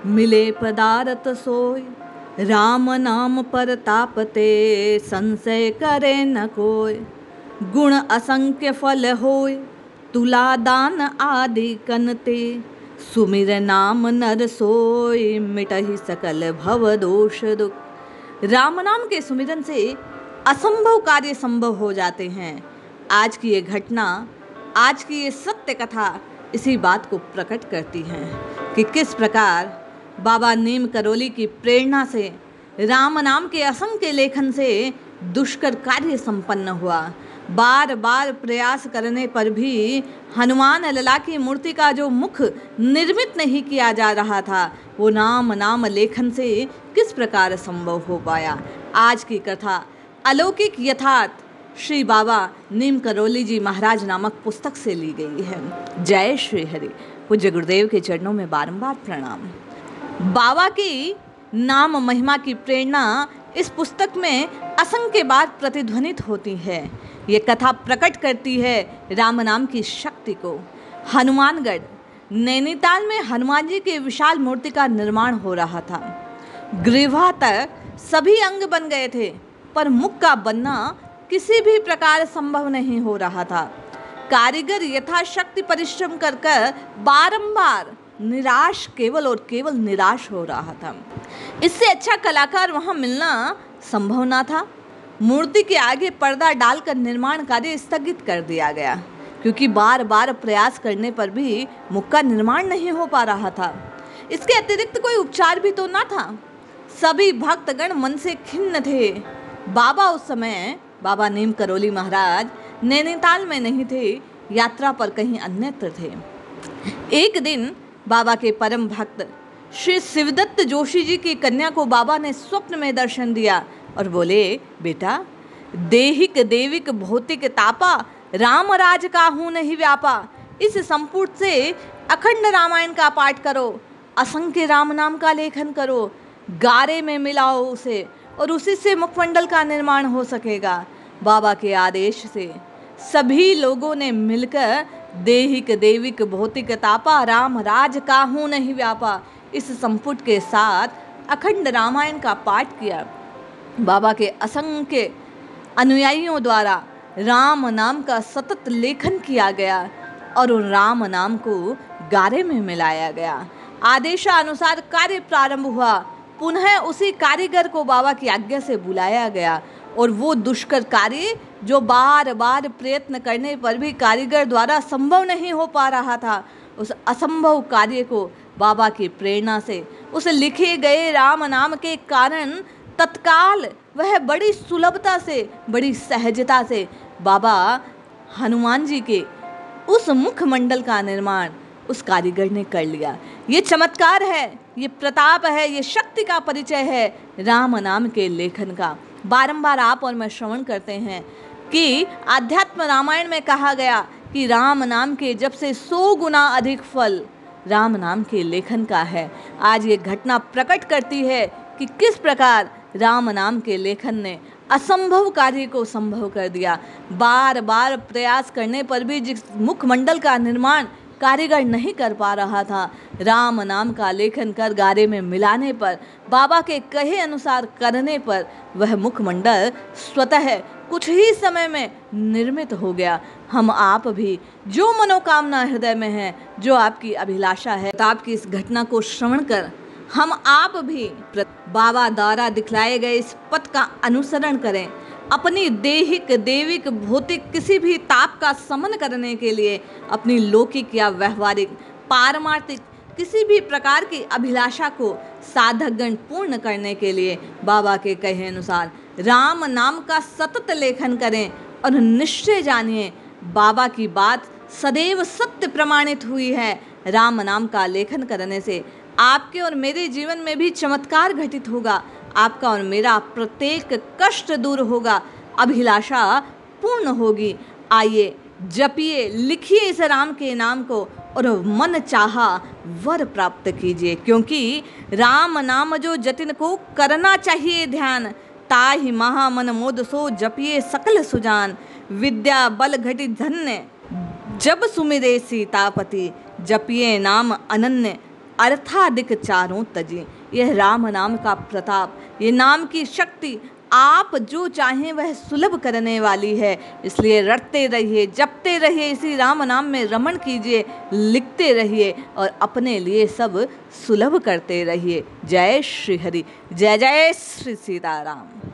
मिले पदारथ सोय, राम नाम पर तापते, संशय करे न कोय। गुण असंख्य फल होय, तुला दान आदि कनते, सुमिर नाम नर सोय, मिटहि सकल भव दोष दुख। राम नाम के सुमिरन से असंभव कार्य संभव हो जाते हैं। आज की ये घटना, आज की ये सत्य कथा इसी बात को प्रकट करती है कि किस प्रकार बाबा नीम करोली की प्रेरणा से, राम नाम के असंख्य लेखन से दुष्कर कार्य संपन्न हुआ। बार बार प्रयास करने पर भी हनुमान लला की मूर्ति का जो मुख निर्मित नहीं किया जा रहा था, वो नाम लेखन से किस प्रकार संभव हो पाया। आज की कथा अलौकिक यथार्थ श्री बाबा नीम करोली जी महाराज नामक पुस्तक से ली गई है। जय श्री हरि। पूज्य गुरुदेव के चरणों में बारंबार प्रणाम। बाबा की नाम महिमा की प्रेरणा इस पुस्तक में असंख्य बार प्रतिध्वनित होती है। ये कथा प्रकट करती है राम नाम की शक्ति को। हनुमानगढ़ नैनीताल में हनुमान जी के विशाल मूर्ति का निर्माण हो रहा था। ग्रीवा तक सभी अंग बन गए थे, पर मुख का बनना किसी भी प्रकार संभव नहीं हो रहा था। कारीगर यथाशक्ति परिश्रम कर बारंबार निराश, केवल और केवल निराश हो रहा था। इससे अच्छा कलाकार वहां मिलना संभव ना था। मूर्ति के आगे पर्दा डालकर निर्माण कार्य स्थगित कर दिया गया, क्योंकि बार बार प्रयास करने पर भी मुख का निर्माण नहीं हो पा रहा था। इसके अतिरिक्त कोई उपचार भी तो ना था। सभी भक्तगण मन से खिन्न थे। बाबा उस समय, बाबा नीम करोली महाराज नैनीताल में नहीं थे, यात्रा पर कहीं अन्यत्र थे। एक दिन बाबा के परम भक्त श्री शिवदत्त जोशी जी की कन्या को बाबा ने स्वप्न में दर्शन दिया और बोले, बेटा, देहिक देविक भौतिक तापा, राम राज काहू नहीं व्यापा। इस संपुट से अखंड रामायण का पाठ करो, असंख्य राम नाम का लेखन करो, गारे में मिलाओ उसे, और उसी से मुखमंडल का निर्माण हो सकेगा। बाबा के आदेश से सभी लोगों ने मिलकर देहिक देविक भौतिक तापा, राम राज काहू नहीं व्यापा, इस संपुट के साथ अखंड रामायण का पाठ किया। बाबा के असंख्य अनुयायियों द्वारा राम नाम का सतत लेखन किया गया और उन राम नाम को गारे में मिलाया गया। आदेशानुसार कार्य प्रारंभ हुआ। पुनः उसी कारीगर को बाबा की आज्ञा से बुलाया गया और वो दुष्कर कार्य, जो बार बार प्रयत्न करने पर भी कारीगर द्वारा संभव नहीं हो पा रहा था, उस असंभव कार्य को बाबा की प्रेरणा से, उस लिखे गए राम नाम के कारण तत्काल वह बड़ी सुलभता से, बड़ी सहजता से बाबा हनुमान जी के उस मुखमंडल का निर्माण उस कारीगर ने कर लिया। ये चमत्कार है, ये प्रताप है, ये शक्ति का परिचय है राम नाम के लेखन का। बारंबार आप और मैं श्रवण करते हैं कि आध्यात्म रामायण में कहा गया कि राम नाम के जप से 100 गुना अधिक फल राम नाम के लेखन का है। आज ये घटना प्रकट करती है कि किस प्रकार राम नाम के लेखन ने असंभव कार्य को संभव कर दिया। बार बार प्रयास करने पर भी जिस मुखमंडल का निर्माण कारीगर नहीं कर पा रहा था, राम नाम का लेखन कर गारे में मिलाने पर, बाबा के कहे अनुसार करने पर वह मुखमंडल स्वतः कुछ ही समय में निर्मित हो गया। हम आप भी जो मनोकामना हृदय में है, जो आपकी अभिलाषा है, तो आपकी इस घटना को श्रवण कर हम आप भी बाबा द्वारा दिखलाए गए इस पथ का अनुसरण करें। अपनी देहिक देविक भौतिक किसी भी ताप का समन करने के लिए, अपनी लौकिक या व्यवहारिक पारमार्थिक किसी भी प्रकार की अभिलाषा को साधकगण पूर्ण करने के लिए बाबा के कहे अनुसार राम नाम का सतत लेखन करें और निश्चय जानिए बाबा की बात सदैव सत्य प्रमाणित हुई है। राम नाम का लेखन करने से आपके और मेरे जीवन में भी चमत्कार घटित होगा। आपका और मेरा प्रत्येक कष्ट दूर होगा, अभिलाषा पूर्ण होगी। आइए जपिए, लिखिए इस राम के नाम को और मन चाहा वर प्राप्त कीजिए, क्योंकि राम नाम जो जतिन को करना चाहिए ध्यान, ताहि महा मन मोद सो जपिए सकल सुजान। विद्या बल घटि धन्य जब सुमिरे सीतापति, जपिए नाम अनन्य अर्थाधिक चारों तजें। यह राम नाम का प्रताप, ये नाम की शक्ति आप जो चाहें वह सुलभ करने वाली है। इसलिए रटते रहिए, जपते रहिए, इसी राम नाम में रमण कीजिए, लिखते रहिए और अपने लिए सब सुलभ करते रहिए। जय श्री हरि, जय जय श्री सीताराम।